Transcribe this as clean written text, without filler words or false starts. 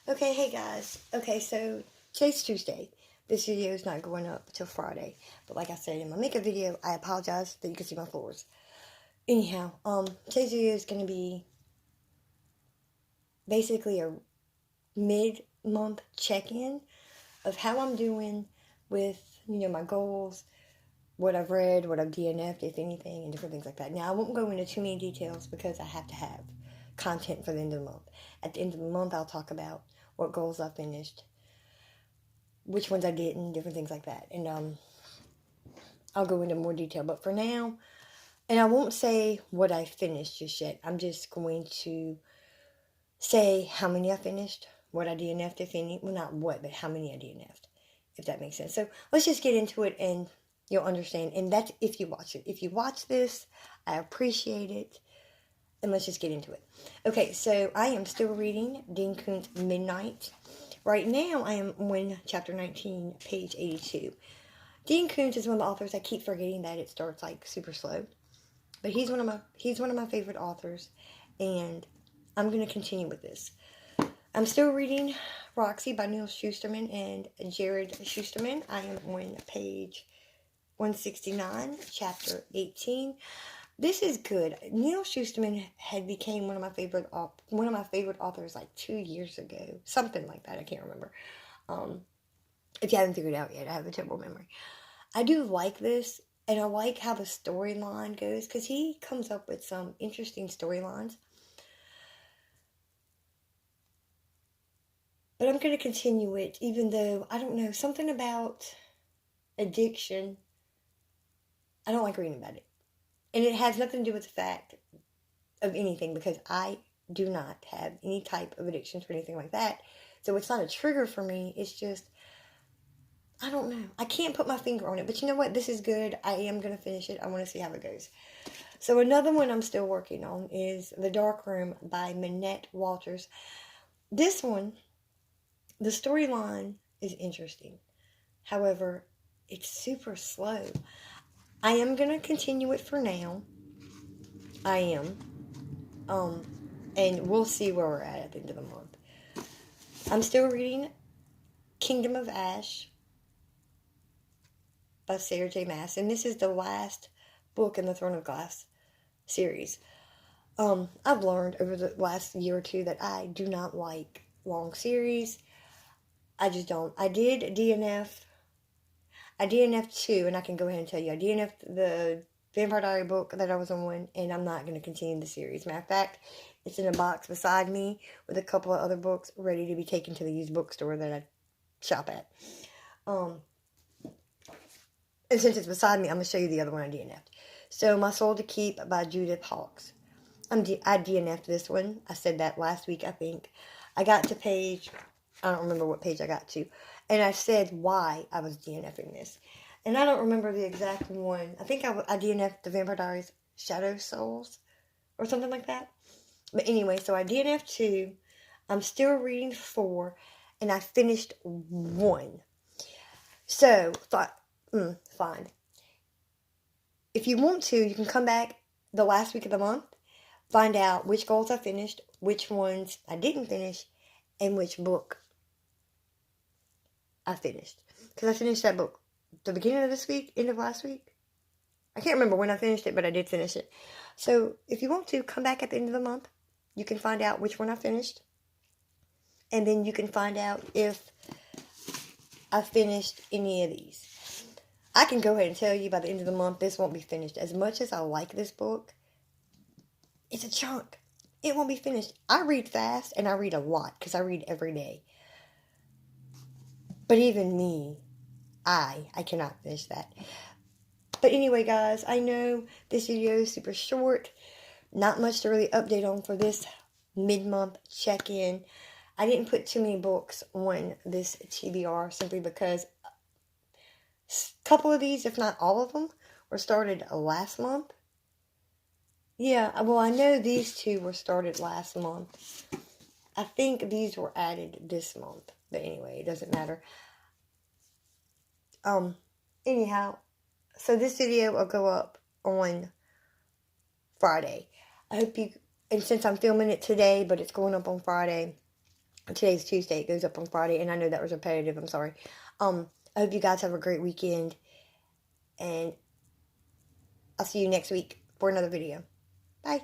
Okay, hey guys. Okay, so today's Tuesday. This video is not going up until Friday. But like I said in my makeup video, I apologize that you can see my floors. Anyhow, today's video is going to be basically a mid-month check-in of how I'm doing with, my goals, what I've read, what I've DNF'd, if anything, and different things like that. Now, I won't go into too many details because I have to have content for the end of the month. At the end of the month, I'll talk about what goals I finished, which ones I didn't, different things like that. And I'll go into more detail. But for now, and I won't say what I finished just yet. I'm just going to say how many I finished, what I DNF'd, if any. Well, not what, but how many I DNF'd, if that makes sense. So let's just get into it and you'll understand. And that's if you watch it. If you watch this, I appreciate it. And let's just get into it. Okay, so I am still reading Dean Koontz' Midnight. Right now, I am on chapter 19, page 82. Dean Koontz is one of the authors. I keep forgetting that it starts like super slow, but he's one of my favorite authors, and I'm going to continue with this. I'm still reading Roxy by Neal Shusterman and Jared Shusterman. I am on page 169, chapter 18. This is good. Neal Shusterman had became one of my favorite authors like 2 years ago, something like that. I can't remember. If you haven't figured it out yet, I have a terrible memory. I do like this, and I like how the storyline goes because he comes up with some interesting storylines. But I'm going to continue it, even though I don't know something about addiction. I don't like reading about it. And it has nothing to do with the fact of anything because I do not have any type of addictions or anything like that. So it's not a trigger for me. It's just, I don't know. I can't put my finger on it. But you know what? This is good. I am going to finish it. I want to see how it goes. So another one I'm still working on is The Dark Room by Minette Walters. This one, the storyline is interesting. However, it's super slow. I am going to continue it for now. I am. And we'll see where we're at the end of the month. I'm still reading Kingdom of Ash by Sarah J. Maas. And this is the last book in the Throne of Glass series. I've learned over the last year or two that I do not like long series. I just don't. I did DNF. I DNF'd 2, and I can go ahead and tell you. I DNF'd the Vampire Diary book that I was on, and I'm not going to continue the series. Matter of fact, it's in a box beside me with a couple of other books ready to be taken to the used bookstore that I shop at. And since it's beside me, I'm going to show you the other one I DNF'd. So, My Soul to Keep by Judith Hawkes. I DNF'd this one. I said that last week, I think. I got to page, I don't remember what page I got to. And I said why I was DNFing this. And I don't remember the exact one. I think I DNF'd the Vampire Diaries Shadow Souls or something like that. But anyway, so I DNF'd 2. I'm still reading 4. And I finished 1. So, fine. If you want to, you can come back the last week of the month, find out which goals I finished, which ones I didn't finish, and which book I finished. Because I finished that book the beginning of this week, end of last week. I can't remember when I finished it, but I did finish it. So if you want to, come back at the end of the month. You can find out which one I finished. And then you can find out if I finished any of these. I can go ahead and tell you by the end of the month, this won't be finished. As much as I like this book, it's a chunk. It won't be finished. I read fast and I read a lot because I read every day. But even me, I cannot finish that. But anyway, guys, I know this video is super short. Not much to really update on for this mid-month check-in. I didn't put too many books on this TBR simply because a couple of these, if not all of them, were started last month. Yeah, well, I know these 2 were started last month. I think these were added this month. But anyway, it doesn't matter. Anyhow, so this video will go up on Friday. I hope you, and since I'm filming it today, but it's going up on Friday, Today's Tuesday. It goes up on Friday, and I know that was repetitive. I'm sorry. I hope you guys have a great weekend, and I'll see you next week for another video. Bye.